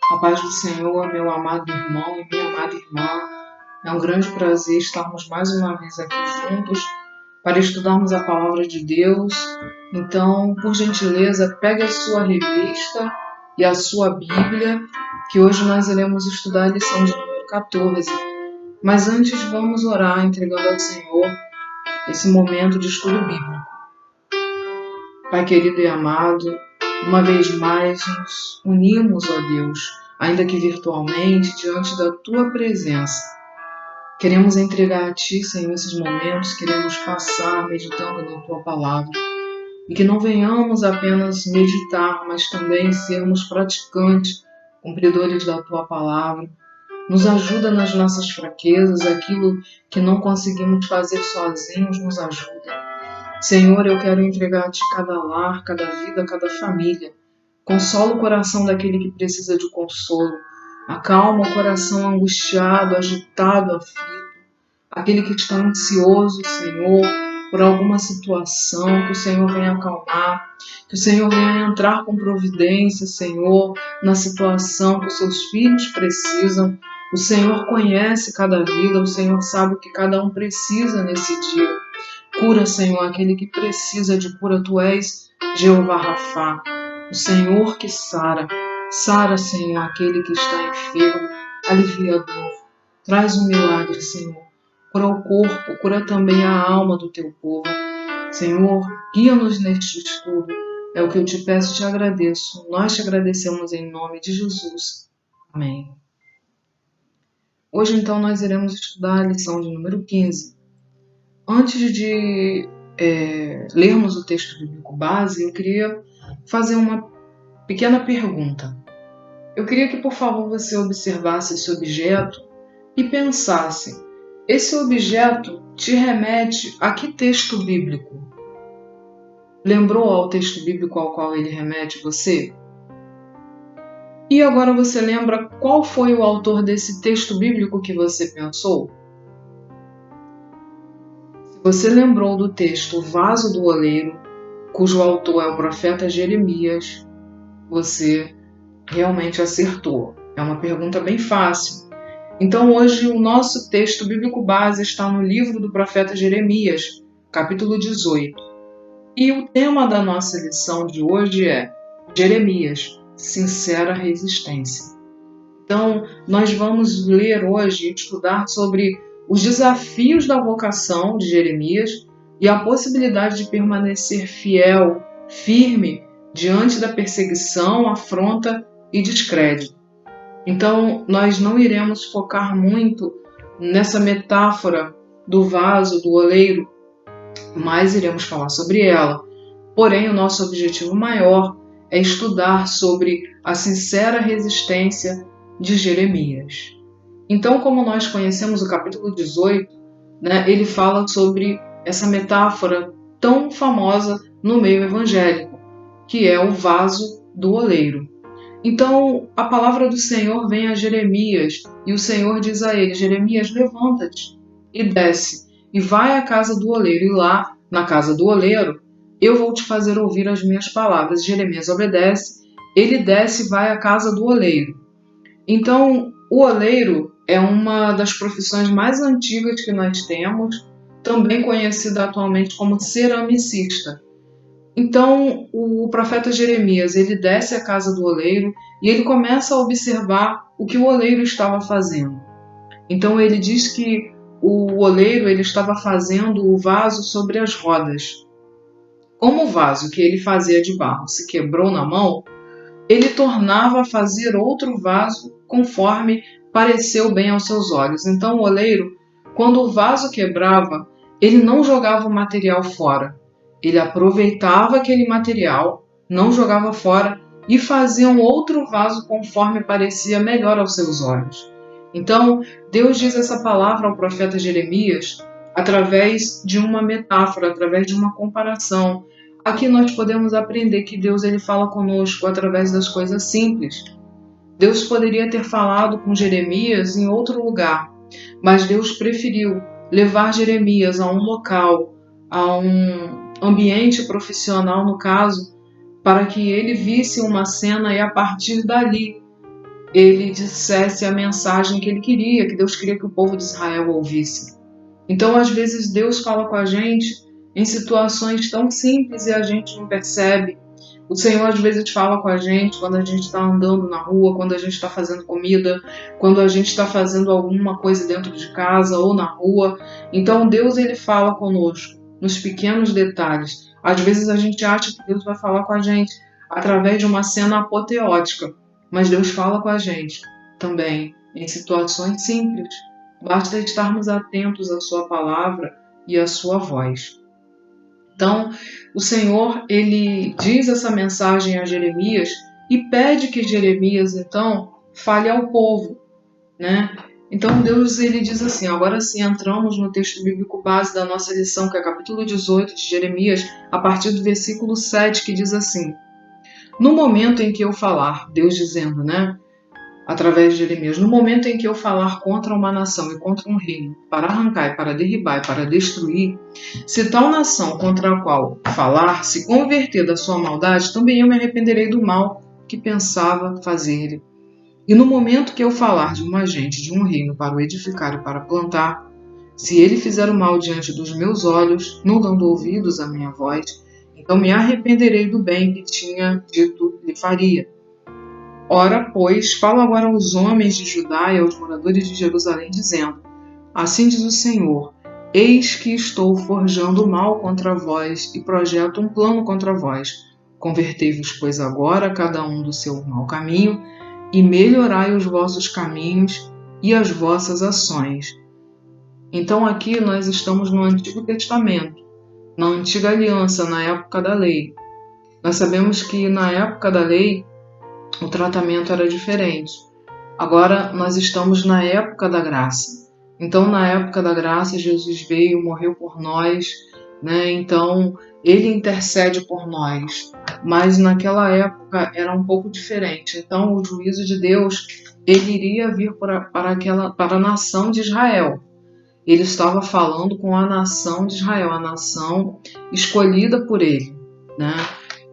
A paz do Senhor, meu amado irmão e minha amada irmã. É um grande prazer estarmos mais uma vez aqui juntos para estudarmos a palavra de Deus. Então, por gentileza, pegue a sua revista e a sua Bíblia, que hoje nós iremos estudar a lição de número 14. Mas antes vamos orar, entregando ao Senhor esse momento de estudo bíblico. Pai querido e amado, uma vez mais nos unimos, ó Deus, ainda que virtualmente, diante da Tua presença. Queremos entregar a Ti, Senhor, esses momentos, queremos passar meditando na Tua palavra. E que não venhamos apenas meditar, mas também sermos praticantes, cumpridores da Tua palavra. Nos ajuda nas nossas fraquezas, aquilo que não conseguimos fazer sozinhos, nos ajuda. Senhor, eu quero entregar a Ti cada lar, cada vida, cada família. Consola o coração daquele que precisa de consolo. Acalma o coração angustiado, agitado, aflito. Aquele que está ansioso, Senhor, por alguma situação, que o Senhor venha acalmar. Que o Senhor venha entrar com providência, Senhor, na situação que os seus filhos precisam. O Senhor conhece cada vida, o Senhor sabe o que cada um precisa nesse dia. Cura, Senhor, aquele que precisa de cura. Tu és Jeová Rafá, o Senhor que sara. Sara, Senhor, aquele que está enfermo. Alivia a dor. Traz um milagre, Senhor. Cura o corpo, cura também a alma do teu povo. Senhor, guia-nos neste estudo. É o que eu te peço e te agradeço. Nós te agradecemos em nome de Jesus. Amém. Hoje, então, nós iremos estudar a lição de número 15. Antes de lermos o texto bíblico base, eu queria fazer uma pequena pergunta. Eu queria que, por favor, você observasse esse objeto e pensasse: esse objeto te remete a que texto bíblico? Lembrou ao texto bíblico ao qual ele remete você? E agora você lembra qual foi o autor desse texto bíblico que você pensou? Você lembrou do texto O Vaso do Oleiro, cujo autor é o profeta Jeremias, você realmente acertou. É uma pergunta bem fácil. Então hoje o nosso texto bíblico base está no livro do profeta Jeremias, capítulo 18. E o tema da nossa lição de hoje é Jeremias, sincera resistência. Então nós vamos ler hoje e estudar sobre os desafios da vocação de Jeremias e a possibilidade de permanecer fiel, firme, diante da perseguição, afronta e descrédito. Então, nós não iremos focar muito nessa metáfora do vaso, do oleiro, mas iremos falar sobre ela. Porém, o nosso objetivo maior é estudar sobre a sincera resistência de Jeremias. Então, como nós conhecemos o capítulo 18, ele fala sobre essa metáfora tão famosa no meio evangélico, que é o vaso do oleiro. Então, a palavra do Senhor vem a Jeremias, e o Senhor diz a ele: Jeremias, levanta-te e desce, e vai à casa do oleiro, e lá, na casa do oleiro, eu vou te fazer ouvir as minhas palavras. Jeremias obedece, ele desce e vai à casa do oleiro. Então, o oleiro é uma das profissões mais antigas que nós temos, também conhecida atualmente como ceramicista. Então, o profeta Jeremias, ele desce à casa do oleiro e ele começa a observar o que o oleiro estava fazendo. Então, ele diz que o oleiro ele estava fazendo o vaso sobre as rodas. Como o vaso que ele fazia de barro se quebrou na mão, ele tornava a fazer outro vaso conforme pareceu bem aos seus olhos. Então, o oleiro, quando o vaso quebrava, ele não jogava o material fora. Ele aproveitava aquele material, não jogava fora e fazia um outro vaso conforme parecia melhor aos seus olhos. Então, Deus diz essa palavra ao profeta Jeremias através de uma metáfora, através de uma comparação. Aqui nós podemos aprender que Deus ele fala conosco através das coisas simples. Deus poderia ter falado com Jeremias em outro lugar, mas Deus preferiu levar Jeremias a um local, a um ambiente profissional, no caso, para que ele visse uma cena e a partir dali ele dissesse a mensagem que ele queria, que Deus queria que o povo de Israel ouvisse. Então, às vezes, Deus fala com a gente em situações tão simples e a gente não percebe. O Senhor, às vezes, fala com a gente quando a gente está andando na rua, quando a gente está fazendo comida, quando a gente está fazendo alguma coisa dentro de casa ou na rua. Então, Deus, ele fala conosco nos pequenos detalhes. Às vezes, a gente acha que Deus vai falar com a gente através de uma cena apoteótica, mas Deus fala com a gente também em situações simples. Basta estarmos atentos à sua palavra e à sua voz. Então, o Senhor, ele diz essa mensagem a Jeremias e pede que Jeremias, então, fale ao povo, né? Então, Deus, ele diz assim, agora sim, entramos no texto bíblico base da nossa lição, que é capítulo 18 de Jeremias, a partir do versículo 7, que diz assim: no momento em que eu falar, Deus dizendo, né? Através de Jeremias, no momento em que eu falar contra uma nação e contra um reino, para arrancar e para derribar e para destruir, se tal nação contra a qual falar se converter da sua maldade, também eu me arrependerei do mal que pensava fazer-lhe. E no momento que eu falar de um agente de um reino para o edificar e para plantar, se ele fizer o mal diante dos meus olhos, não dando ouvidos à minha voz, então me arrependerei do bem que tinha dito lhe faria. Ora, pois, falo agora aos homens de Judá e aos moradores de Jerusalém, dizendo: assim diz o Senhor, eis que estou forjando mal contra vós e projeto um plano contra vós. Convertei-vos, pois, agora cada um do seu mau caminho e melhorai os vossos caminhos e as vossas ações. Então aqui nós estamos no Antigo Testamento, na Antiga Aliança, na época da lei. Nós sabemos que na época da lei o tratamento era diferente. Agora nós estamos na época da graça. Então, na época da graça, Jesus veio, morreu por nós, né? Então, ele intercede por nós. Mas naquela época era um pouco diferente. Então, o juízo de Deus, ele iria vir para a nação de Israel. Ele estava falando com a nação de Israel, a nação escolhida por ele, né?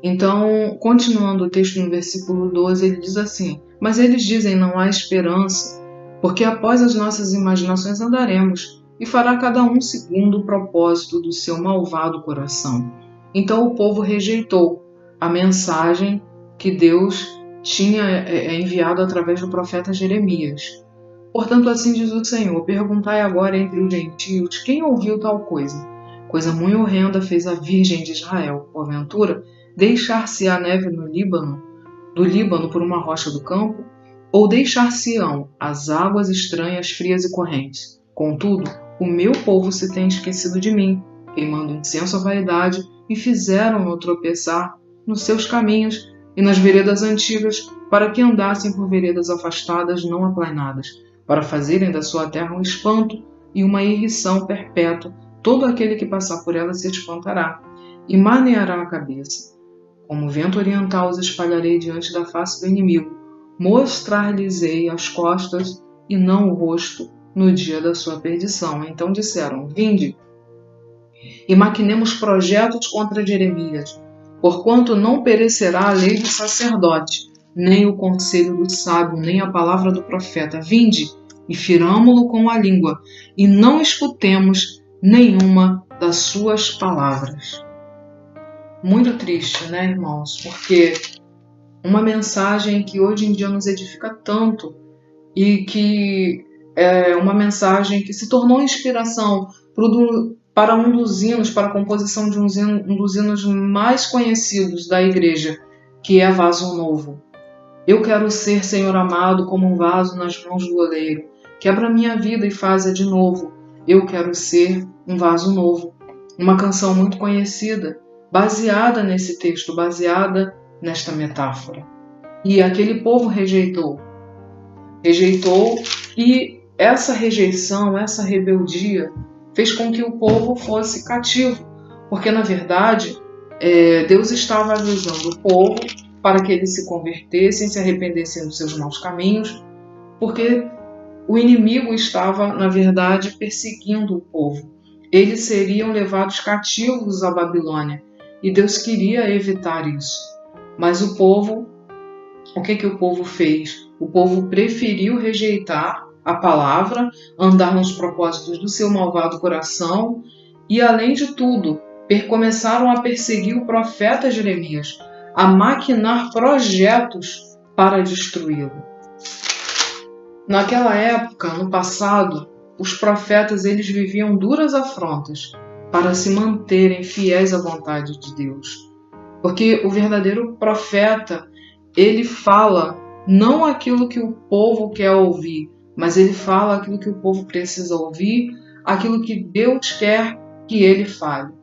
Então, continuando o texto no versículo 12, ele diz assim: mas eles dizem, não há esperança, porque após as nossas imaginações andaremos, e fará cada um segundo o propósito do seu malvado coração. Então o povo rejeitou a mensagem que Deus tinha enviado através do profeta Jeremias. Portanto, assim diz o Senhor: perguntai agora entre os gentios, quem ouviu tal coisa? Coisa muito horrenda fez a Virgem de Israel, porventura, deixar-se-á neve no Líbano, do Líbano por uma rocha do campo? Ou deixar-se-ão as águas estranhas, frias e correntes? Contudo, o meu povo se tem esquecido de mim, queimando incenso à vaidade, e fizeram-no tropeçar nos seus caminhos e nas veredas antigas, para que andassem por veredas afastadas, não aplainadas, para fazerem da sua terra um espanto e uma irrição perpétua. Todo aquele que passar por ela se espantará e maneará a cabeça. Como vento oriental os espalharei diante da face do inimigo, mostrar-lhes-ei as costas e não o rosto no dia da sua perdição. Então disseram: vinde e maquinemos projetos contra Jeremias, porquanto não perecerá a lei do sacerdote, nem o conselho do sábio, nem a palavra do profeta. Vinde e firamo-lo com a língua, e não escutemos nenhuma das suas palavras. Muito triste, né, irmãos? Porque uma mensagem que hoje em dia nos edifica tanto e que é uma mensagem que se tornou inspiração para um dos hinos, para a composição de um dos hinos mais conhecidos da igreja, que é Vaso Novo. Eu quero ser, Senhor amado, como um vaso nas mãos do oleiro. Quebra minha vida e faz-a de novo. Eu quero ser um vaso novo. Uma canção muito conhecida, baseada nesse texto, baseada nesta metáfora. E aquele povo rejeitou e essa rejeição, essa rebeldia fez com que o povo fosse cativo, porque na verdade Deus estava avisando o povo para que eles se convertessem, se arrependessem dos seus maus caminhos, porque o inimigo estava, na verdade, perseguindo o povo. Eles seriam levados cativos à Babilônia e Deus queria evitar isso. Mas o povo, o que o povo fez? O povo preferiu rejeitar a palavra, andar nos propósitos do seu malvado coração e, além de tudo, começaram a perseguir o profeta Jeremias, a maquinar projetos para destruí-lo. Naquela época, no passado, os profetas eles viviam duras afrontas para se manterem fiéis à vontade de Deus. Porque o verdadeiro profeta, ele fala não aquilo que o povo quer ouvir, mas ele fala aquilo que o povo precisa ouvir, aquilo que Deus quer que ele fale.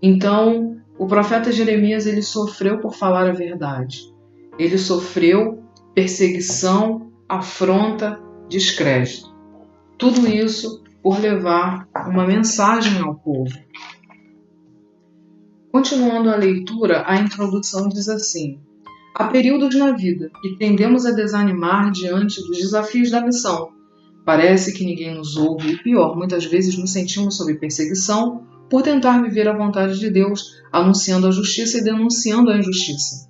Então, o profeta Jeremias ele sofreu por falar a verdade. Ele sofreu perseguição, afronta, descrédito. Tudo isso por levar uma mensagem ao povo. Continuando a leitura, a introdução diz assim: há períodos na vida que tendemos a desanimar diante dos desafios da missão. Parece que ninguém nos ouve e, pior, muitas vezes nos sentimos sob perseguição por tentar viver a vontade de Deus, anunciando a justiça e denunciando a injustiça.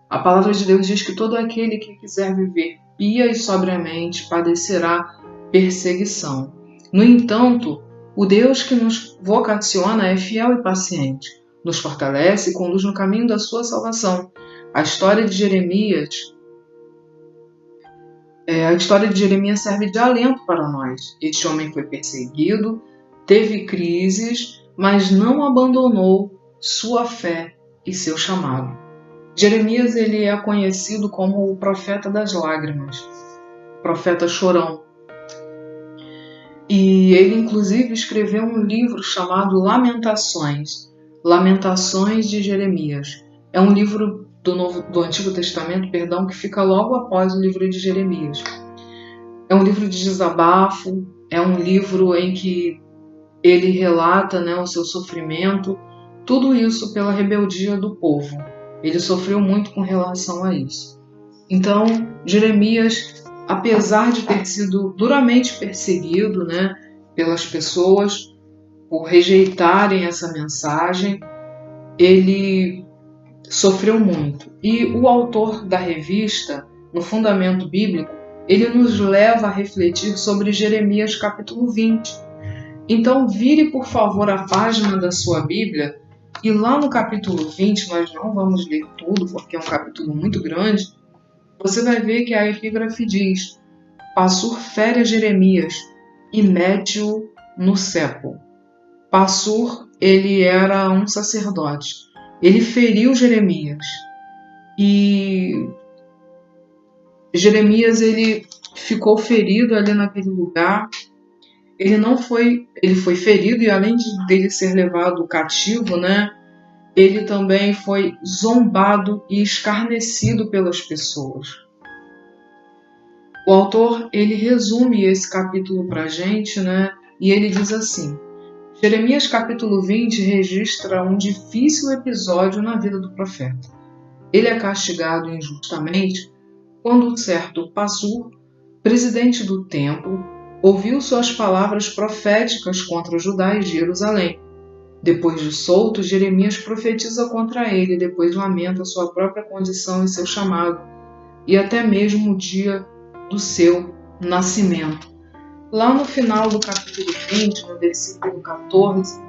A palavra de Deus diz que todo aquele que quiser viver pia e sobriamente padecerá perseguição. No entanto, o Deus que nos vocaciona é fiel e paciente, nos fortalece e conduz no caminho da sua salvação. A história de Jeremias serve de alento para nós. Este homem foi perseguido, teve crises, mas não abandonou sua fé e seu chamado. Jeremias ele é conhecido como o profeta das lágrimas, profeta chorão. E ele inclusive escreveu um livro chamado Lamentações de Jeremias. É um livro do Antigo Testamento, que fica logo após o livro de Jeremias. É um livro de desabafo, é um livro em que ele relata, o seu sofrimento, tudo isso pela rebeldia do povo. Ele sofreu muito com relação a isso. Então, Jeremias, apesar de ter sido duramente perseguido, pelas pessoas por rejeitarem essa mensagem, ele sofreu muito. E o autor da revista, no Fundamento Bíblico, ele nos leva a refletir sobre Jeremias capítulo 20. Então, vire, por favor, a página da sua Bíblia, e lá no capítulo 20, nós não vamos ler tudo, porque é um capítulo muito grande, você vai ver que a epígrafe diz: Passur fere a Jeremias e mete-o no cepo. Passur, ele era um sacerdote. Ele feriu Jeremias. E Jeremias, ele ficou ferido ali naquele lugar. Ele foi ferido e além dele ser levado cativo, ele também foi zombado e escarnecido pelas pessoas. O autor, ele resume esse capítulo para a gente, e ele diz assim: Jeremias capítulo 20 registra um difícil episódio na vida do profeta. Ele é castigado injustamente quando um certo Passur, presidente do templo, ouviu suas palavras proféticas contra Judá e Jerusalém. Depois de solto, Jeremias profetiza contra ele e depois lamenta sua própria condição e seu chamado, e até mesmo o dia do seu nascimento. Lá no final do capítulo 20, no versículo 14,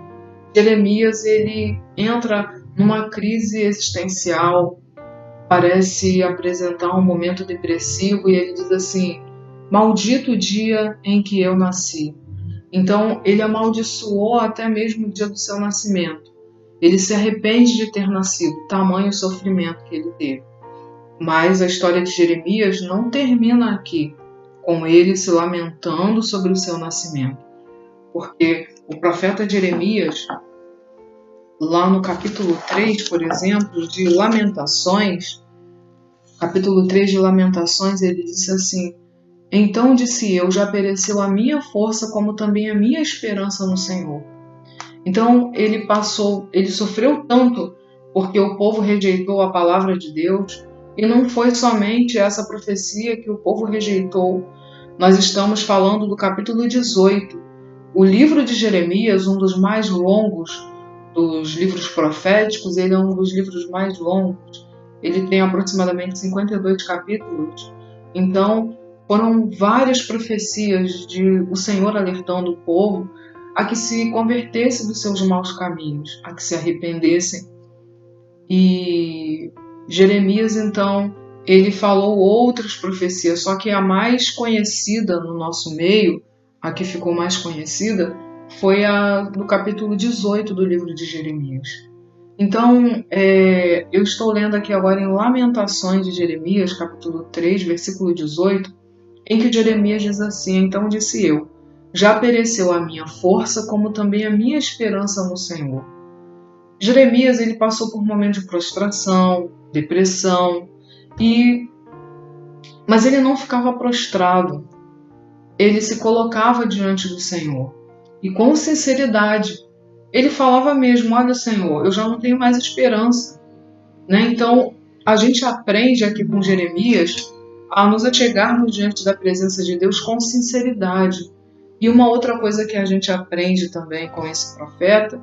Jeremias ele entra numa crise existencial, parece apresentar um momento depressivo, e ele diz assim: maldito o dia em que eu nasci. Então ele amaldiçoou até mesmo o dia do seu nascimento. Ele se arrepende de ter nascido, tamanho sofrimento que ele teve. Mas a história de Jeremias não termina aqui, com ele se lamentando sobre o seu nascimento. Porque o profeta Jeremias, lá no capítulo 3, por exemplo, de Lamentações, capítulo 3 de Lamentações, ele disse assim: então disse eu, já pereceu a minha força, como também a minha esperança no Senhor. Então ele sofreu tanto porque o povo rejeitou a palavra de Deus, e não foi somente essa profecia que o povo rejeitou. Nós estamos falando do capítulo 18. O livro de Jeremias, um dos mais longos dos livros proféticos, ele é um dos livros mais longos. Ele tem aproximadamente 52 capítulos. Então, foram várias profecias de o Senhor alertando o povo a que se convertesse dos seus maus caminhos, a que se arrependessem. E Jeremias, então, ele falou outras profecias, só que a mais conhecida no nosso meio, a que ficou mais conhecida, foi a do capítulo 18 do livro de Jeremias. Então, eu estou lendo aqui agora em Lamentações de Jeremias, capítulo 3, versículo 18, em que Jeremias diz assim: Então disse eu, já pereceu a minha força, como também a minha esperança no Senhor. Jeremias, ele passou por um momento de prostração, depressão, mas ele não ficava prostrado. Ele se colocava diante do Senhor e com sinceridade ele falava mesmo: olha, Senhor, eu já não tenho mais esperança, né? Então a gente aprende aqui com Jeremias a nos achegarmos diante da presença de Deus com sinceridade. E uma outra coisa que a gente aprende também com esse profeta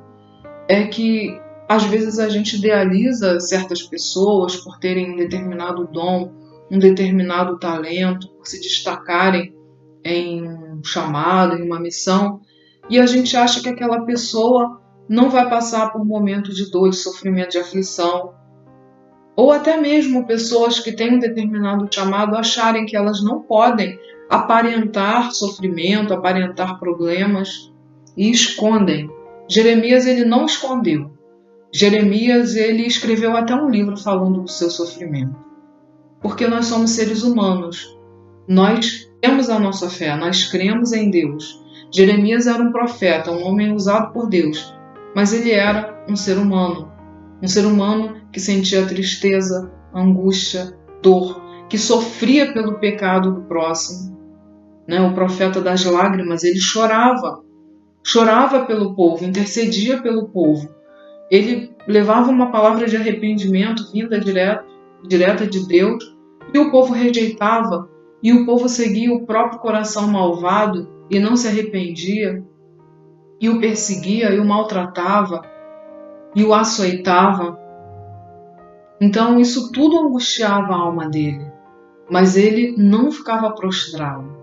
é que às vezes a gente idealiza certas pessoas por terem um determinado dom, um determinado talento, por se destacarem em um chamado, em uma missão, e a gente acha que aquela pessoa não vai passar por momentos de dor, de sofrimento, de aflição, ou até mesmo pessoas que têm um determinado chamado acharem que elas não podem aparentar sofrimento, aparentar problemas e escondem. Jeremias, ele não escondeu. Jeremias, ele escreveu até um livro falando do seu sofrimento. Porque nós somos seres humanos. Nós temos a nossa fé, nós cremos em Deus. Jeremias era um profeta, um homem usado por Deus, mas ele era um ser humano que sentia tristeza, angústia, dor, que sofria pelo pecado do próximo. O profeta das lágrimas, ele chorava pelo povo, intercedia pelo povo. Ele levava uma palavra de arrependimento vinda direta de Deus, e o povo rejeitava, e o povo seguia o próprio coração malvado e não se arrependia, e o perseguia, e o maltratava, e o açoitava. Então isso tudo angustiava a alma dele, mas ele não ficava prostrado.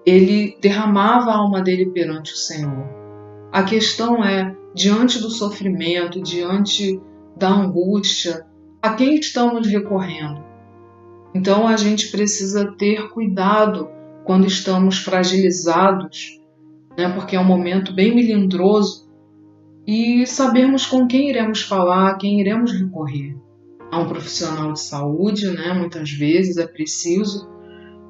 Ele derramava a alma dele perante o Senhor. A questão é, diante do sofrimento, diante da angústia, a quem estamos recorrendo? Então a gente precisa ter cuidado quando estamos fragilizados, porque é um momento bem melindroso, e sabermos com quem iremos falar, quem iremos recorrer. A um profissional de saúde, muitas vezes é preciso,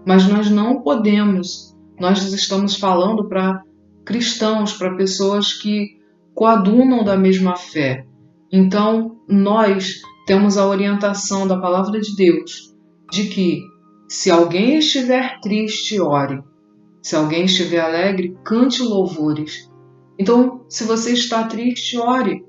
mas nós não podemos. Nós estamos falando para cristãos, para pessoas que coadunam da mesma fé. Então, nós temos a orientação da palavra de Deus de que se alguém estiver triste, ore. Se alguém estiver alegre, cante louvores. Então, se você está triste, ore.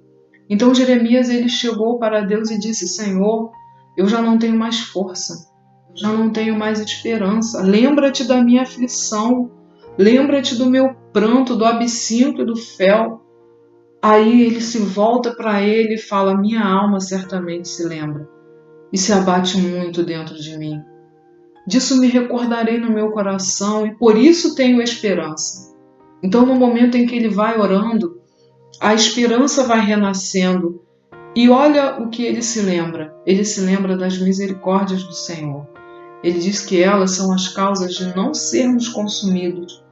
Então, Jeremias, ele chegou para Deus e disse: Senhor, eu já não tenho mais força, já não tenho mais esperança. Lembra-te da minha aflição, lembra-te do meu pranto, do absinto e do fel. Aí ele se volta para ele e fala: minha alma certamente se lembra e se abate muito dentro de mim. Disso me recordarei no meu coração e por isso tenho esperança. Então, no momento em que ele vai orando, a esperança vai renascendo. E olha o que ele se lembra. Ele se lembra das misericórdias do Senhor. Ele diz que elas são as causas de não sermos consumidos,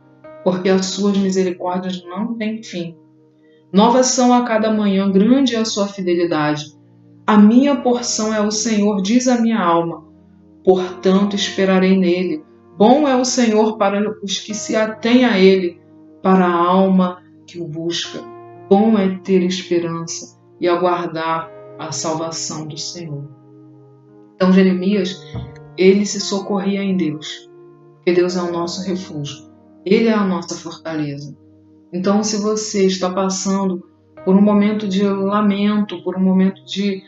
porque as suas misericórdias não têm fim. Novas são a cada manhã, grande é a sua fidelidade. A minha porção é o Senhor, diz a minha alma. Portanto, esperarei nele. Bom é o Senhor para os que se atêm a ele, para a alma que o busca. Bom é ter esperança e aguardar a salvação do Senhor. Então, Jeremias, ele se socorria em Deus, porque Deus é o nosso refúgio. Ele é a nossa fortaleza. Então, se você está passando por um momento de lamento, por um momento de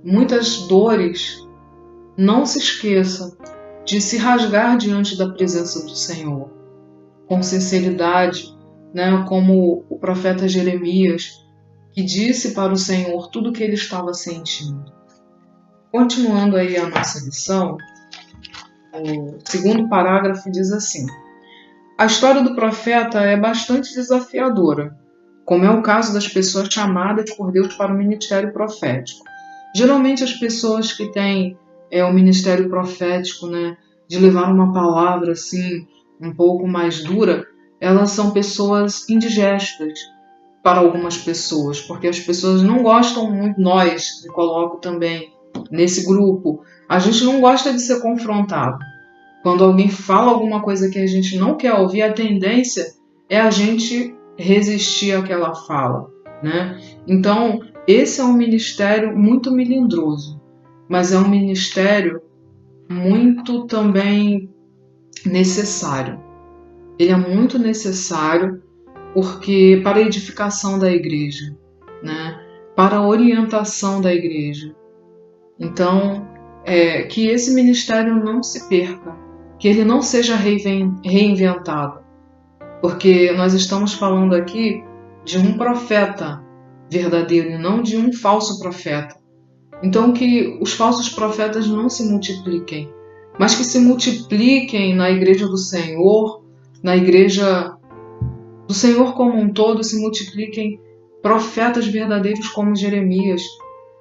muitas dores, não se esqueça de se rasgar diante da presença do Senhor, com sinceridade, como o profeta Jeremias, que disse para o Senhor tudo o que ele estava sentindo. Continuando aí a nossa lição, o segundo parágrafo diz assim: a história do profeta é bastante desafiadora, como é o caso das pessoas chamadas por Deus para o ministério profético. Geralmente as pessoas que têm o ministério profético, né, de levar uma palavra assim um pouco mais dura, elas são pessoas indigestas para algumas pessoas, porque as pessoas não gostam muito, nós, me coloco também nesse grupo, a gente não gosta de ser confrontado. Quando alguém fala alguma coisa que a gente não quer ouvir, a tendência é a gente resistir àquela fala, né? Então, esse é um ministério muito melindroso, mas é um ministério muito também necessário. Ele é muito necessário porque para a edificação da igreja, né? Para a orientação da igreja. Então, que esse ministério não se perca, que ele não seja reinventado, porque nós estamos falando aqui de um profeta verdadeiro e não de um falso profeta. Então, que os falsos profetas não se multipliquem, mas que se multipliquem na igreja do Senhor, na igreja do Senhor como um todo, se multipliquem profetas verdadeiros como Jeremias,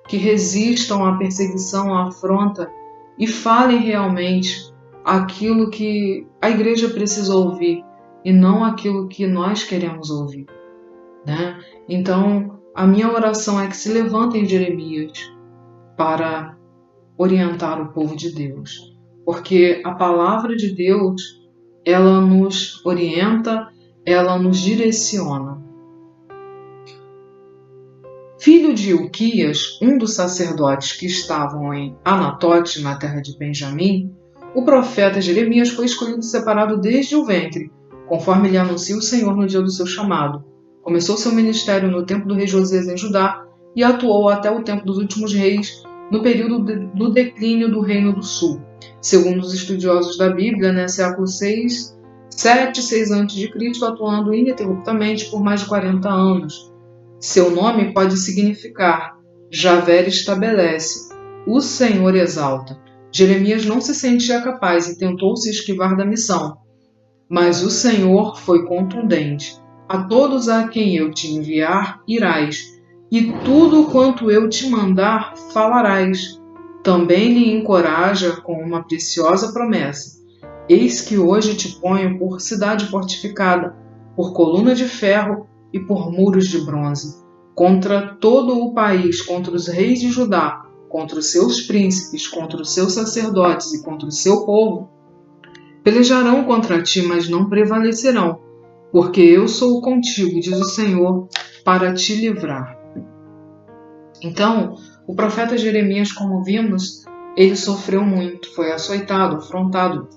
que resistam à perseguição, à afronta e falem realmente aquilo que a igreja precisa ouvir e não aquilo que nós queremos ouvir, né? Então, a minha oração é que se levantem Jeremias para orientar o povo de Deus, porque a palavra de Deus, ela nos orienta, ela nos direciona. Filho de Ilquias, um dos sacerdotes que estavam em Anatote, na terra de Benjamim, o profeta Jeremias foi escolhido e separado desde o ventre, conforme lhe anuncia o Senhor no dia do seu chamado. Começou seu ministério no tempo do rei Josias em Judá e atuou até o tempo dos últimos reis, no período do declínio do Reino do Sul. Segundo os estudiosos da Bíblia, século 6, 7, 6 a.C., atuando ininterruptamente por mais de 40 anos. Seu nome pode significar Javé estabelece, o Senhor exalta. Jeremias não se sentia capaz e tentou se esquivar da missão. Mas o Senhor foi contundente. A todos a quem eu te enviar, irás, e tudo quanto eu te mandar, falarás. Também lhe encoraja com uma preciosa promessa. Eis que hoje te ponho por cidade fortificada, por coluna de ferro e por muros de bronze, contra todo o país, contra os reis de Judá, contra os seus príncipes, contra os seus sacerdotes e contra o seu povo. Pelejarão contra ti, mas não prevalecerão, porque eu sou contigo, diz o Senhor, para te livrar. Então, o profeta Jeremias, como vimos, ele sofreu muito, foi açoitado, afrontado,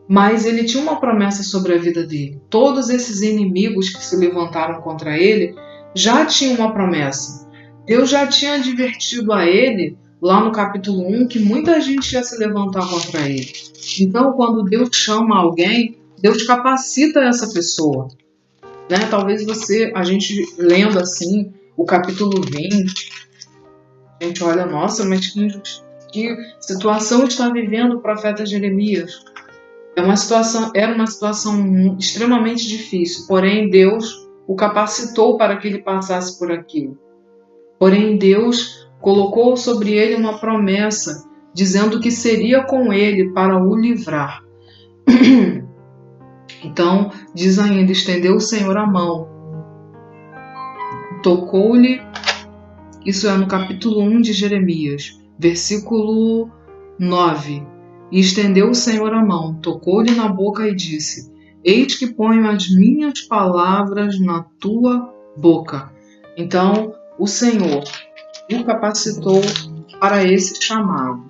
mas ele tinha uma promessa sobre a vida dele. Todos esses inimigos que se levantaram contra ele já tinham uma promessa. Deus já tinha advertido a ele, lá no capítulo 1, que muita gente ia se levantar contra ele. Então, quando Deus chama alguém, Deus capacita essa pessoa. Talvez a gente lendo assim, o capítulo 20, a gente olha, nossa, mas que situação está vivendo o profeta Jeremias? Era uma situação extremamente difícil, porém Deus o capacitou para que ele passasse por aquilo. Porém Deus colocou sobre ele uma promessa, dizendo que seria com ele para o livrar. Então, diz ainda, estendeu o Senhor a mão, tocou-lhe, isso é no capítulo 1 de Jeremias, versículo 9. E estendeu o Senhor a mão, tocou-lhe na boca e disse: eis que ponho as minhas palavras na tua boca. Então, o Senhor o capacitou para esse chamado.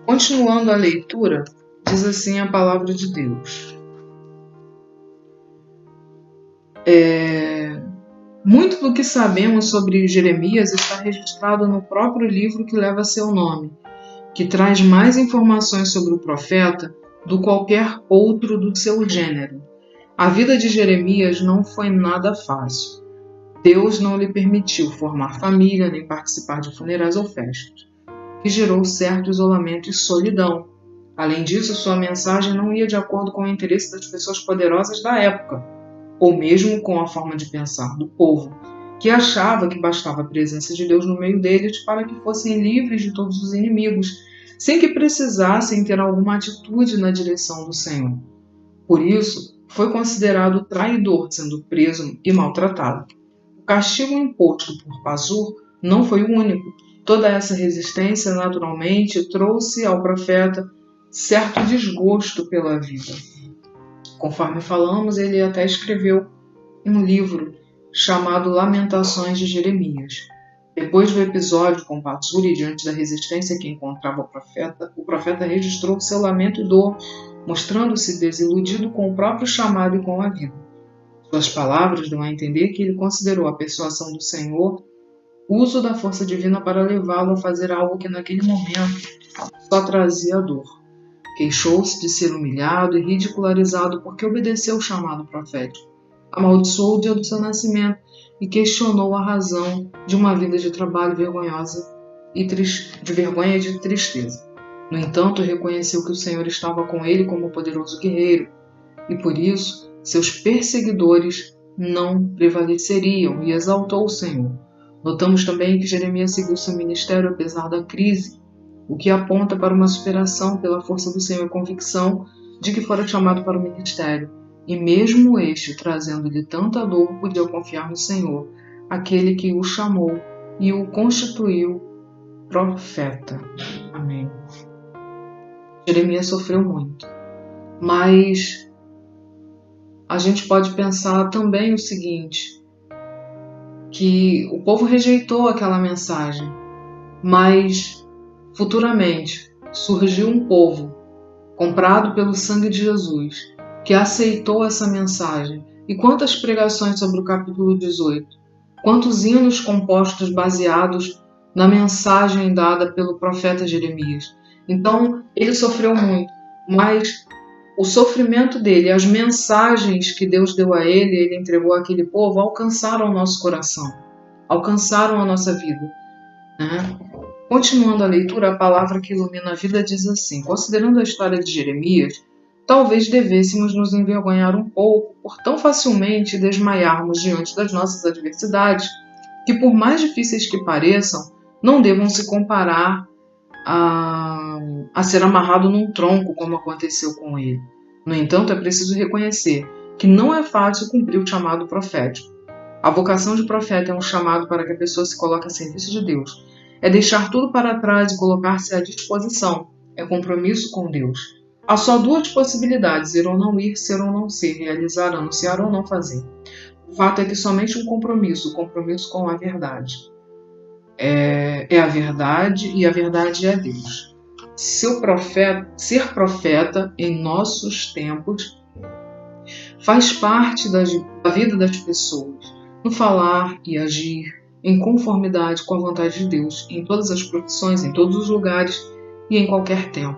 Continuando a leitura, diz assim a palavra de Deus. Muito do que sabemos sobre Jeremias está registrado no próprio livro que leva seu nome, que traz mais informações sobre o profeta do que qualquer outro do seu gênero. A vida de Jeremias não foi nada fácil. Deus não lhe permitiu formar família nem participar de funerais ou festas, que gerou certo isolamento e solidão. Além disso, sua mensagem não ia de acordo com o interesse das pessoas poderosas da época, ou mesmo com a forma de pensar do povo, que achava que bastava a presença de Deus no meio deles para que fossem livres de todos os inimigos, sem que precisassem ter alguma atitude na direção do Senhor. Por isso, foi considerado traidor, sendo preso e maltratado. O castigo imposto por Pazur não foi o único. Toda essa resistência, naturalmente, trouxe ao profeta certo desgosto pela vida. Conforme falamos, ele até escreveu um livro chamado Lamentações de Jeremias. Depois do episódio com Pazur e diante da resistência que encontrava o profeta registrou seu lamento e dor, mostrando-se desiludido com o próprio chamado e com a vida. Suas palavras dão a entender que ele considerou a persuasão do Senhor uso da força divina para levá-lo a fazer algo que naquele momento só trazia dor. Queixou-se de ser humilhado e ridicularizado porque obedeceu o chamado profético. Amaldiçoou o dia do seu nascimento e questionou a razão de uma vida de trabalho vergonhosa e de vergonha e de tristeza. No entanto, reconheceu que o Senhor estava com ele como poderoso guerreiro, e por isso seus perseguidores não prevaleceriam, e exaltou o Senhor. Notamos também que Jeremias seguiu seu ministério apesar da crise, o que aponta para uma superação pela força do Senhor e convicção de que fora chamado para o ministério. E mesmo este, trazendo-lhe tanta dor, podia confiar no Senhor, aquele que o chamou e o constituiu profeta. Amém. Jeremias sofreu muito, mas a gente pode pensar também o seguinte, que o povo rejeitou aquela mensagem, mas futuramente surgiu um povo comprado pelo sangue de Jesus, que aceitou essa mensagem. E quantas pregações sobre o capítulo 18, quantos hinos compostos baseados na mensagem dada pelo profeta Jeremias. Então, ele sofreu muito, mas o sofrimento dele, as mensagens que Deus deu a ele, ele entregou àquele povo, alcançaram o nosso coração, alcançaram a nossa vida, né? Continuando a leitura, a palavra que ilumina a vida diz assim: considerando a história de Jeremias, talvez devêssemos nos envergonhar um pouco por tão facilmente desmaiarmos diante das nossas adversidades, que por mais difíceis que pareçam, não devam se comparar a ser amarrado num tronco, como aconteceu com ele. No entanto, é preciso reconhecer que não é fácil cumprir o chamado profético. A vocação de profeta é um chamado para que a pessoa se coloque a serviço de Deus. É deixar tudo para trás e colocar-se à disposição. É compromisso com Deus. Há só duas possibilidades: ir ou não ir, ser ou não ser, realizar, anunciar ou não fazer. O fato é que somente um compromisso, o compromisso com a verdade, é a verdade, e a verdade é Deus. Ser profeta em nossos tempos faz parte da vida das pessoas, no falar e agir em conformidade com a vontade de Deus, em todas as profissões, em todos os lugares e em qualquer tempo.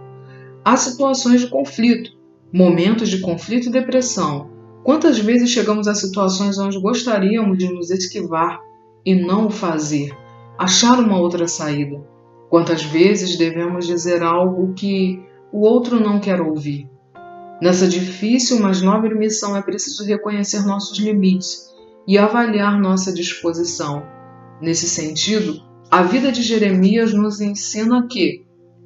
Há situações de conflito, momentos de conflito e depressão. Quantas vezes chegamos a situações onde gostaríamos de nos esquivar e não o fazer, achar uma outra saída? Quantas vezes devemos dizer algo que o outro não quer ouvir? Nessa difícil, mas nobre missão é preciso reconhecer nossos limites e avaliar nossa disposição. Nesse sentido, a vida de Jeremias nos ensina que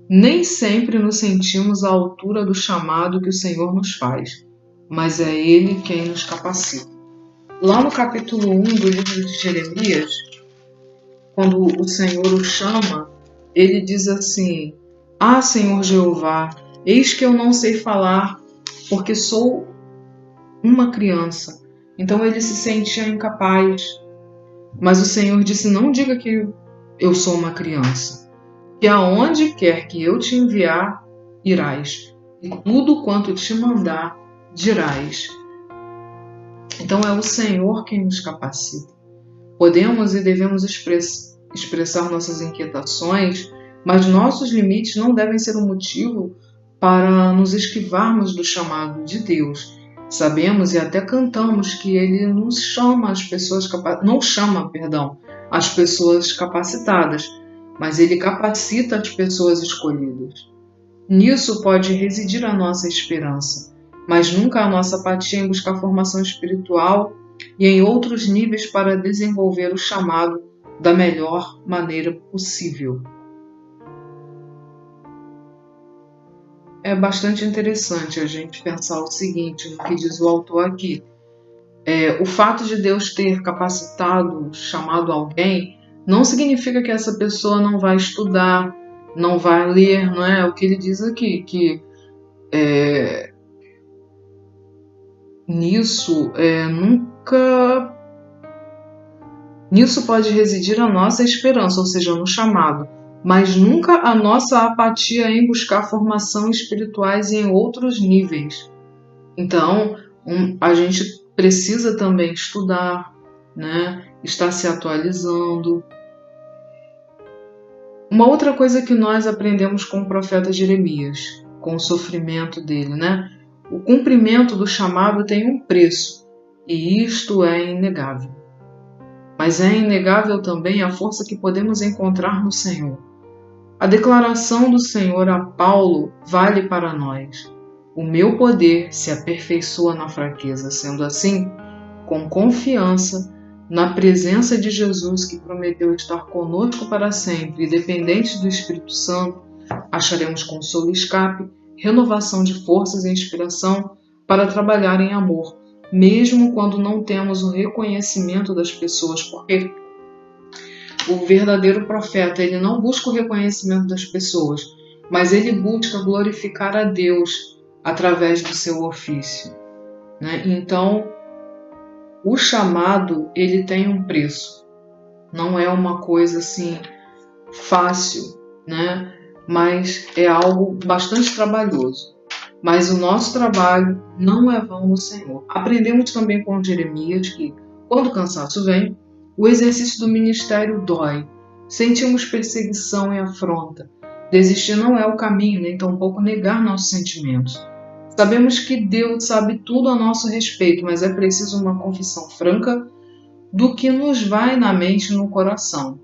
nem sempre nos sentimos à altura do chamado que o Senhor nos faz, mas é Ele quem nos capacita. Lá no capítulo 1 do livro de Jeremias, quando o Senhor o chama, ele diz assim: Ah, Senhor Jeová, eis que eu não sei falar, porque sou uma criança. Então ele se sentia incapaz. Mas o Senhor disse: não diga que eu sou uma criança, que aonde quer que eu te enviar, irás, e tudo quanto te mandar, dirás. Então é o Senhor quem nos capacita. Podemos e devemos expressar nossas inquietações, mas nossos limites não devem ser um motivo para nos esquivarmos do chamado de Deus. Sabemos e até cantamos que Ele nos chama as pessoas as pessoas capacitadas, mas Ele capacita as pessoas escolhidas. Nisso pode residir a nossa esperança, mas nunca a nossa apatia em buscar formação espiritual e em outros níveis para desenvolver o chamado da melhor maneira possível. É bastante interessante a gente pensar o seguinte, no que diz o autor aqui. O fato de Deus ter capacitado, chamado alguém, não significa que essa pessoa não vai estudar, não vai ler, não é? O que ele diz aqui, que nisso pode residir a nossa esperança, ou seja, no chamado, mas nunca a nossa apatia em buscar formação espirituais em outros níveis. Então, a gente precisa também estudar, né? Estar se atualizando. Uma outra coisa que nós aprendemos com o profeta Jeremias, com o sofrimento dele, né? O cumprimento do chamado tem um preço, e isto é inegável. Mas é inegável também a força que podemos encontrar no Senhor. A declaração do Senhor a Paulo vale para nós. O meu poder se aperfeiçoa na fraqueza. Sendo assim, com confiança, na presença de Jesus, que prometeu estar conosco para sempre, e dependentes do Espírito Santo, acharemos consolo e escape, renovação de forças e inspiração para trabalhar em amor, mesmo quando não temos o reconhecimento das pessoas, porque o verdadeiro profeta, ele não busca o reconhecimento das pessoas, mas ele busca glorificar a Deus através do seu ofício, né? Então, o chamado, ele tem um preço. Não é uma coisa assim fácil, né? Mas é algo bastante trabalhoso. Mas o nosso trabalho não é vão no Senhor. Aprendemos também com Jeremias que, quando o cansaço vem, o exercício do ministério dói. Sentimos perseguição e afronta. Desistir não é o caminho, nem tampouco negar nossos sentimentos. Sabemos que Deus sabe tudo a nosso respeito, mas é preciso uma confissão franca do que nos vai na mente e no coração.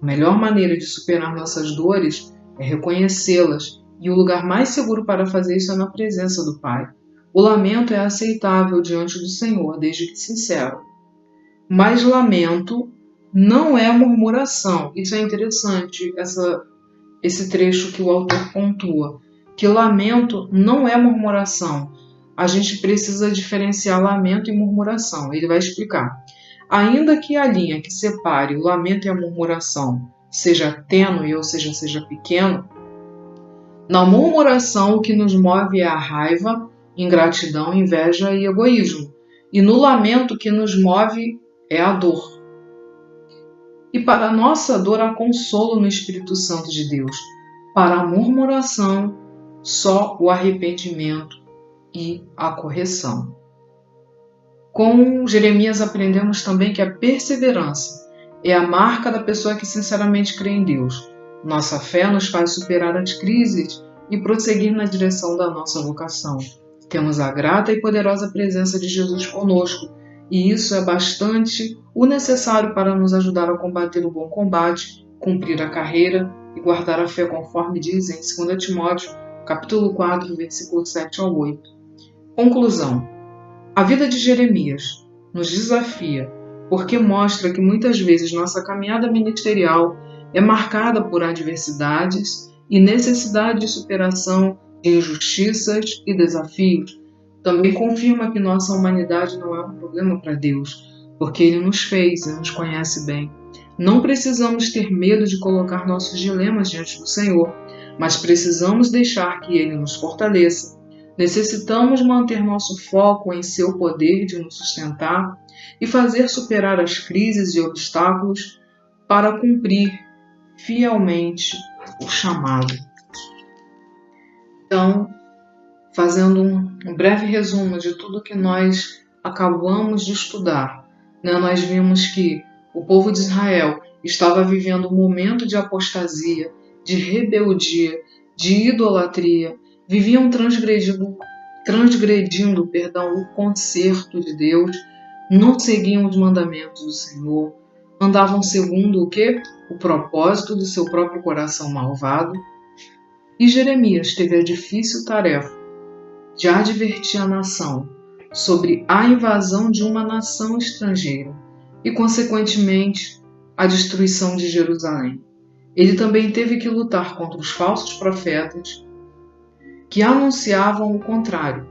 A melhor maneira de superar nossas dores é reconhecê-las, e o lugar mais seguro para fazer isso é na presença do Pai. O lamento é aceitável diante do Senhor, desde que sincero. Mas lamento não é murmuração. Isso é interessante, esse trecho que o autor pontua, que lamento não é murmuração. A gente precisa diferenciar lamento e murmuração. Ele vai explicar. Ainda que a linha que separe o lamento e a murmuração seja tênue, ou seja pequeno, na murmuração o que nos move é a raiva, ingratidão, inveja e egoísmo. E no lamento o que nos move é a dor. E para a nossa dor há consolo no Espírito Santo de Deus. Para a murmuração, só o arrependimento e a correção. Com Jeremias aprendemos também que a perseverança é a marca da pessoa que sinceramente crê em Deus. Nossa fé nos faz superar as crises e prosseguir na direção da nossa vocação. Temos a grata e poderosa presença de Jesus conosco, e isso é bastante o necessário para nos ajudar a combater o bom combate, cumprir a carreira e guardar a fé, conforme diz em 2 Timóteo, capítulo 4, versículos 7 ao 8. Conclusão. A vida de Jeremias nos desafia, porque mostra que muitas vezes nossa caminhada ministerial é marcada por adversidades e necessidade de superação de injustiças e desafios. Também confirma que nossa humanidade não é um problema para Deus, porque Ele nos fez e nos conhece bem. Não precisamos ter medo de colocar nossos dilemas diante do Senhor, mas precisamos deixar que Ele nos fortaleça. Necessitamos manter nosso foco em seu poder de nos sustentar e fazer superar as crises e obstáculos para cumprir fielmente o chamado. Então, fazendo um breve resumo de tudo que nós acabamos de estudar, nós vimos que o povo de Israel estava vivendo um momento de apostasia, de rebeldia, de idolatria, viviam transgredindo o concerto de Deus, não seguiam os mandamentos do Senhor, andavam segundo o quê? O propósito do seu próprio coração malvado. E Jeremias teve a difícil tarefa de advertir a nação sobre a invasão de uma nação estrangeira e, consequentemente, a destruição de Jerusalém. Ele também teve que lutar contra os falsos profetas que anunciavam o contrário.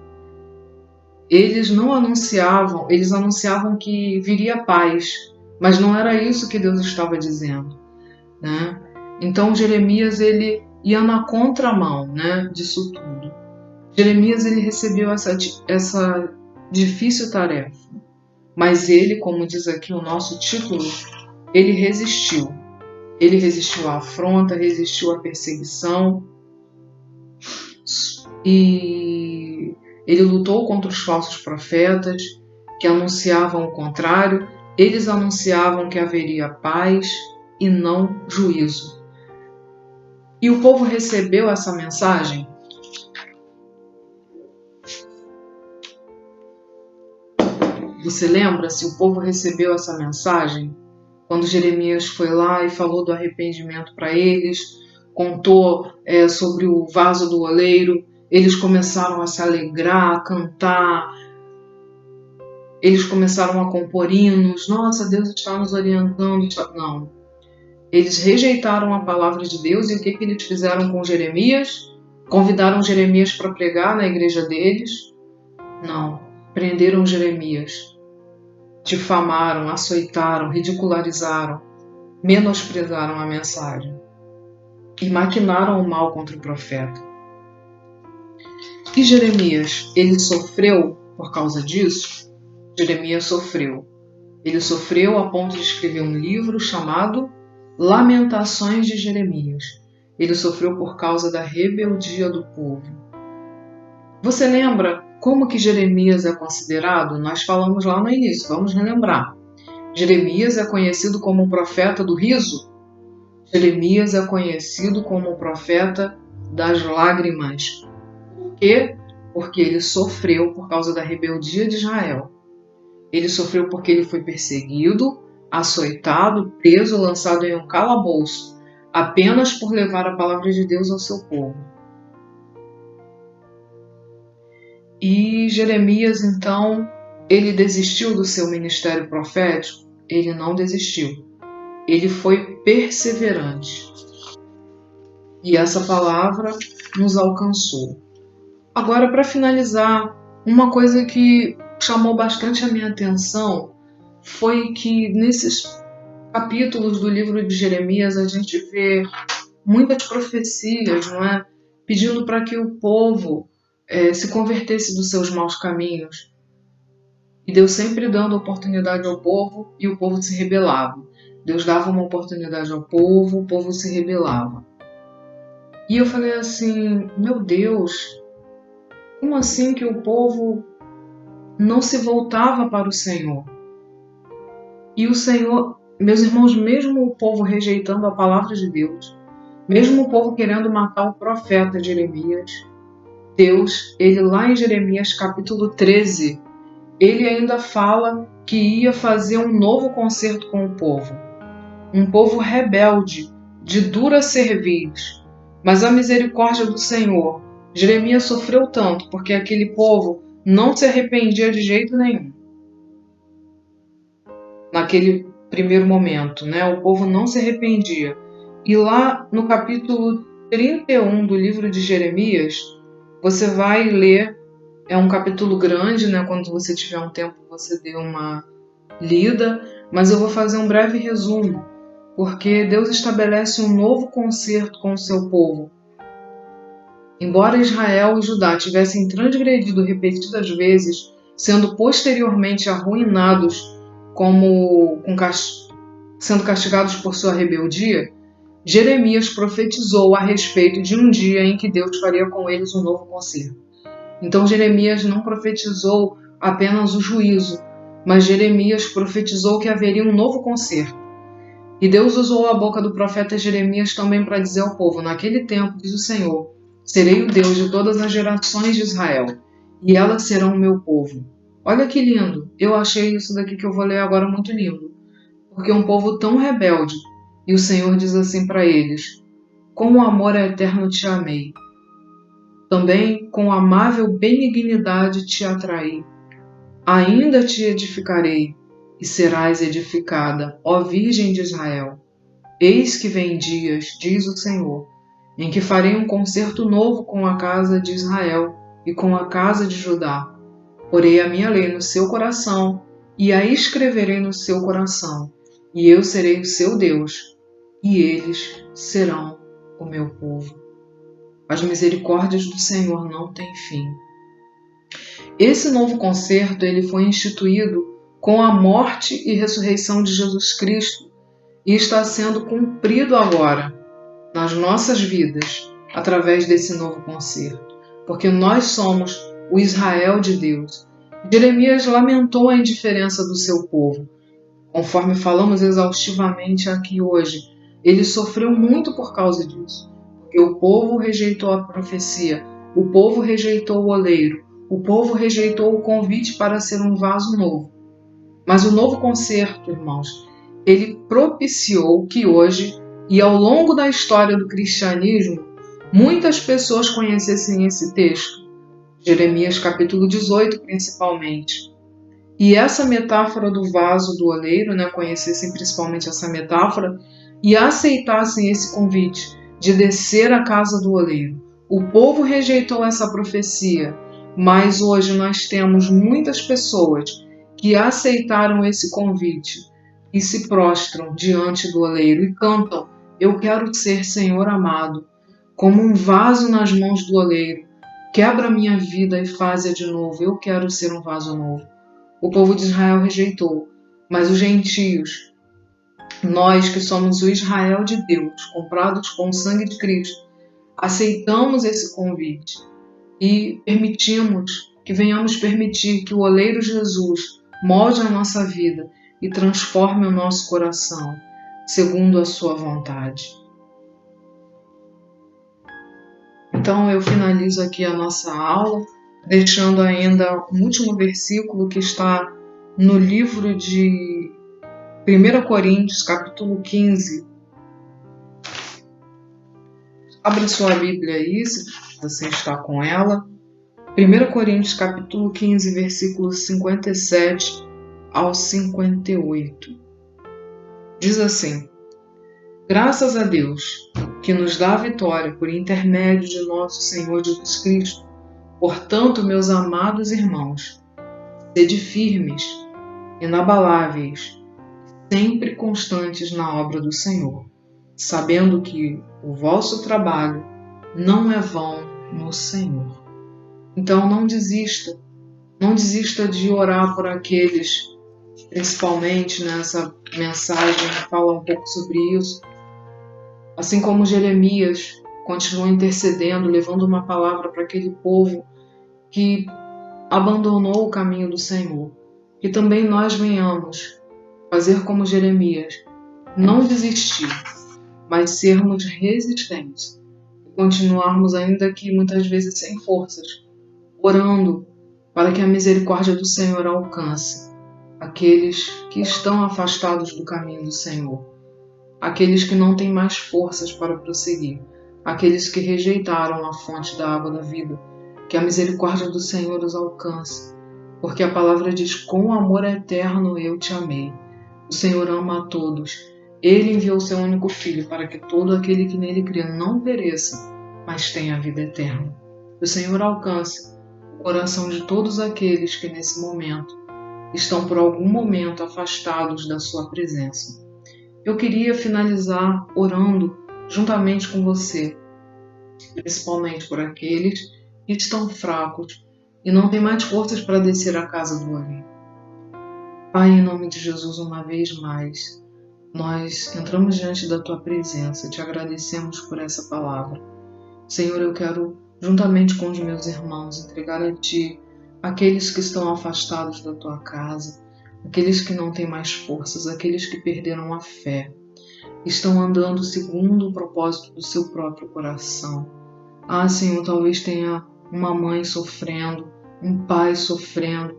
Eles anunciavam que viria paz, mas não era isso que Deus estava dizendo, né? Então Jeremias ele ia na contramão, né, disso tudo. Jeremias ele recebeu essa difícil tarefa, mas ele, como diz aqui o nosso título, ele resistiu. Ele resistiu à afronta, resistiu à perseguição e ele lutou contra os falsos profetas que anunciavam o contrário. Eles anunciavam que haveria paz e não juízo. E o povo recebeu essa mensagem? Você lembra se o povo recebeu essa mensagem? Quando Jeremias foi lá e falou do arrependimento para eles, contou sobre o vaso do oleiro, eles começaram a se alegrar, a cantar, eles começaram a compor hinos. Nossa, Deus está nos orientando. Não. Eles rejeitaram a palavra de Deus e o que eles fizeram com Jeremias? Convidaram Jeremias para pregar na igreja deles? Não. Prenderam Jeremias. Difamaram, açoitaram, ridicularizaram, menosprezaram a mensagem e maquinaram o mal contra o profeta. E Jeremias, ele sofreu por causa disso? Jeremias sofreu. Ele sofreu a ponto de escrever um livro chamado Lamentações de Jeremias. Ele sofreu por causa da rebeldia do povo. Você lembra como que Jeremias é considerado? Nós falamos lá no início, vamos relembrar. Jeremias é conhecido como o profeta do riso. Jeremias é conhecido como o profeta das lágrimas. Por quê? Porque ele sofreu por causa da rebeldia de Israel. Ele sofreu porque ele foi perseguido, açoitado, preso, lançado em um calabouço, apenas por levar a palavra de Deus ao seu povo. E Jeremias, então, ele desistiu do seu ministério profético? Ele não desistiu. Ele foi perseverante. E essa palavra nos alcançou. Agora, para finalizar, uma coisa que chamou bastante a minha atenção foi que nesses capítulos do livro de Jeremias a gente vê muitas profecias, não é? Pedindo para que o povo se convertesse dos seus maus caminhos. E Deus sempre dando oportunidade ao povo e o povo se rebelava. Deus dava uma oportunidade ao povo, o povo se rebelava. E eu falei assim, meu Deus, como assim que o povo não se voltava para o Senhor? E o Senhor, meus irmãos, mesmo o povo rejeitando a palavra de Deus, mesmo o povo querendo matar o profeta Jeremias, Deus, ele lá em Jeremias capítulo 13, ele ainda fala que ia fazer um novo concerto com o povo. Um povo rebelde, de dura cerviz. Mas a misericórdia do Senhor, Jeremias sofreu tanto porque aquele povo não se arrependia de jeito nenhum. Naquele primeiro momento, né? O povo não se arrependia. E lá no capítulo 31 do livro de Jeremias, você vai ler, é um capítulo grande, né? Quando você tiver um tempo, você dê uma lida, mas eu vou fazer um breve resumo, porque Deus estabelece um novo concerto com o seu povo. Embora Israel e Judá tivessem transgredido repetidas vezes, sendo posteriormente arruinados sendo castigados por sua rebeldia, Jeremias profetizou a respeito de um dia em que Deus faria com eles um novo concerto. Então Jeremias não profetizou apenas o juízo, mas Jeremias profetizou que haveria um novo concerto. E Deus usou a boca do profeta Jeremias também para dizer ao povo, naquele tempo, diz o Senhor, serei o Deus de todas as gerações de Israel, e elas serão o meu povo. Olha que lindo, eu achei isso daqui que eu vou ler agora muito lindo, porque um povo tão rebelde, e o Senhor diz assim para eles, com amor eterno te amei. Também com amável benignidade te atraí. Ainda te edificarei, e serás edificada, ó Virgem de Israel. Eis que vem dias, diz o Senhor, em que farei um concerto novo com a casa de Israel e com a casa de Judá. Porei a minha lei no seu coração e a escreverei no seu coração, e eu serei o seu Deus, e eles serão o meu povo. As misericórdias do Senhor não têm fim. Esse novo concerto ele foi instituído com a morte e ressurreição de Jesus Cristo e está sendo cumprido agora nas nossas vidas através desse novo concerto, porque nós somos o Israel de Deus. Jeremias lamentou a indiferença do seu povo. Conforme falamos exaustivamente aqui hoje, ele sofreu muito por causa disso, porque o povo rejeitou a profecia, o povo rejeitou o oleiro, o povo rejeitou o convite para ser um vaso novo. Mas o novo concerto, irmãos, ele propiciou que hoje e ao longo da história do cristianismo, muitas pessoas conhecessem esse texto, Jeremias capítulo 18 principalmente. E essa metáfora do vaso do oleiro, conhecessem principalmente essa metáfora e aceitassem esse convite de descer à casa do oleiro. O povo rejeitou essa profecia, mas hoje nós temos muitas pessoas que aceitaram esse convite e se prostram diante do oleiro e cantam: eu quero ser, Senhor amado, como um vaso nas mãos do oleiro. Quebra minha vida e faz-a de novo. Eu quero ser um vaso novo. O povo de Israel rejeitou, mas os gentios, nós que somos o Israel de Deus, comprados com o sangue de Cristo, aceitamos esse convite e permitimos que venhamos permitir que o oleiro Jesus molde a nossa vida e transforme o nosso coração segundo a sua vontade. Então eu finalizo aqui a nossa aula, deixando ainda um último versículo que está no livro de 1 Coríntios, capítulo 15. Abra sua Bíblia aí, se você está com ela. 1 Coríntios, capítulo 15, versículos 57 ao 58. Diz assim: graças a Deus, que nos dá a vitória por intermédio de nosso Senhor Jesus Cristo. Portanto, meus amados irmãos, sede firmes, inabaláveis, sempre constantes na obra do Senhor, sabendo que o vosso trabalho não é vão no Senhor. Então não desista de orar por aqueles, principalmente nessa mensagem fala um pouco sobre isso. Assim como Jeremias continuou intercedendo, levando uma palavra para aquele povo que abandonou o caminho do Senhor. Que também nós venhamos fazer como Jeremias, não desistir, mas sermos resistentes e continuarmos ainda que muitas vezes sem forças, orando para que a misericórdia do Senhor alcance aqueles que estão afastados do caminho do Senhor, aqueles que não têm mais forças para prosseguir, aqueles que rejeitaram a fonte da água da vida, que a misericórdia do Senhor os alcance, porque a palavra diz: com amor eterno eu te amei. O Senhor ama a todos. Ele enviou o seu único Filho para que todo aquele que nele crê não pereça, mas tenha a vida eterna. O Senhor alcance o coração de todos aqueles que nesse momento estão por algum momento afastados da sua presença. Eu queria finalizar orando juntamente com você, principalmente por aqueles que estão fracos e não têm mais forças para descer à casa do oleiro. Pai, em nome de Jesus, uma vez mais, nós entramos diante da Tua presença, te agradecemos por essa palavra. Senhor, eu quero, juntamente com os meus irmãos, entregar a Ti aqueles que estão afastados da Tua casa, aqueles que não têm mais forças, aqueles que perderam a fé, estão andando segundo o propósito do seu próprio coração. Ah, Senhor, talvez tenha uma mãe sofrendo, um pai sofrendo,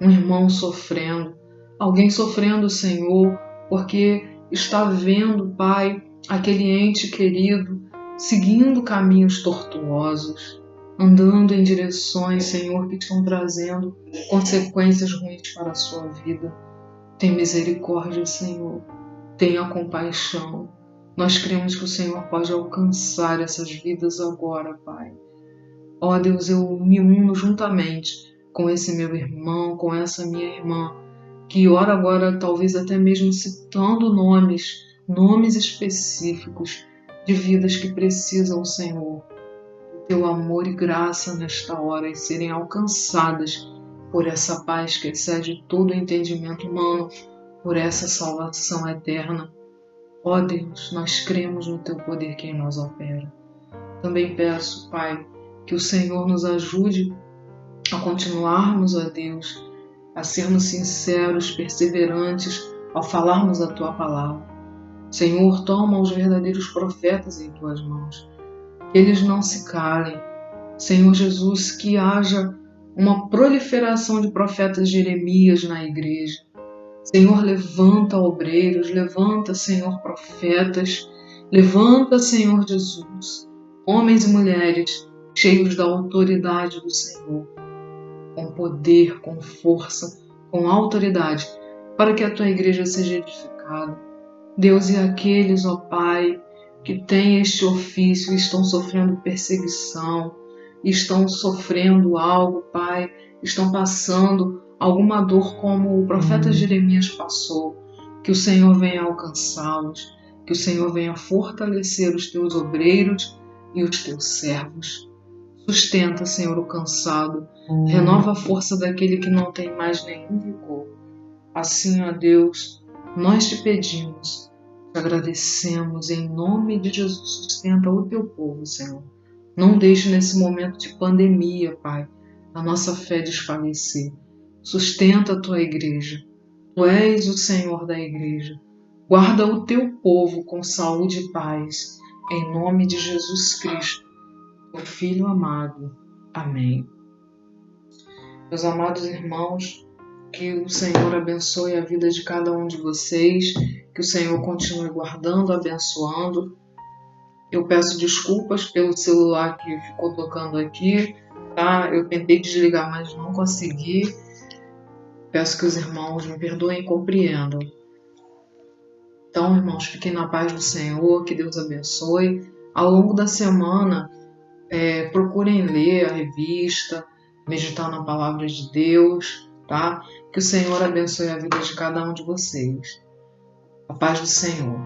um irmão sofrendo, alguém sofrendo, Senhor, porque está vendo, Pai, aquele ente querido seguindo caminhos tortuosos, andando em direções, Senhor, que estão trazendo consequências ruins para a sua vida. Tem misericórdia, Senhor. Tenha compaixão. Nós cremos que o Senhor pode alcançar essas vidas agora, Pai. Ó Deus, eu me uno juntamente com esse meu irmão, com essa minha irmã, que ora agora talvez até mesmo citando nomes específicos de vidas que precisam, Senhor, do teu amor e graça nesta hora e serem alcançadas por essa paz que excede todo o entendimento humano, por essa salvação eterna. Ó Deus, nós cremos no teu poder que em nós opera. Também peço, Pai, que o Senhor nos ajude a continuarmos, ó Deus, a sermos sinceros, perseverantes ao falarmos a tua palavra. Senhor, toma os verdadeiros profetas em tuas mãos, que eles não se calem. Senhor Jesus, que haja uma proliferação de profetas Jeremias na igreja. Senhor, levanta obreiros, levanta, Senhor, profetas, levanta, Senhor Jesus, homens e mulheres cheios da autoridade do Senhor, com poder, com força, com autoridade, para que a tua igreja seja edificada. Deus, e aqueles, ó Pai, que têm este ofício e estão sofrendo perseguição, estão sofrendo algo, Pai, estão passando alguma dor como o profeta Jeremias passou, que o Senhor venha alcançá-los, que o Senhor venha fortalecer os teus obreiros e os teus servos. Sustenta, Senhor, o cansado, renova a força daquele que não tem mais nenhum vigor. Assim, ó Deus, nós te pedimos, te agradecemos em nome de Jesus. Sustenta o teu povo, Senhor. Não deixe nesse momento de pandemia, Pai, a nossa fé desfalecer. Sustenta a tua igreja. Tu és o Senhor da igreja. Guarda o teu povo com saúde e paz. Em nome de Jesus Cristo, teu Filho amado. Amém. Meus amados irmãos, que o Senhor abençoe a vida de cada um de vocês, que o Senhor continue guardando, abençoando. Eu peço desculpas pelo celular que ficou tocando aqui, tá? Eu tentei desligar, mas não consegui. Peço que os irmãos me perdoem e compreendam. Então, irmãos, fiquem na paz do Senhor, que Deus abençoe. Ao longo da semana, procurem ler a revista, meditar na palavra de Deus, tá? Que o Senhor abençoe a vida de cada um de vocês. A paz do Senhor.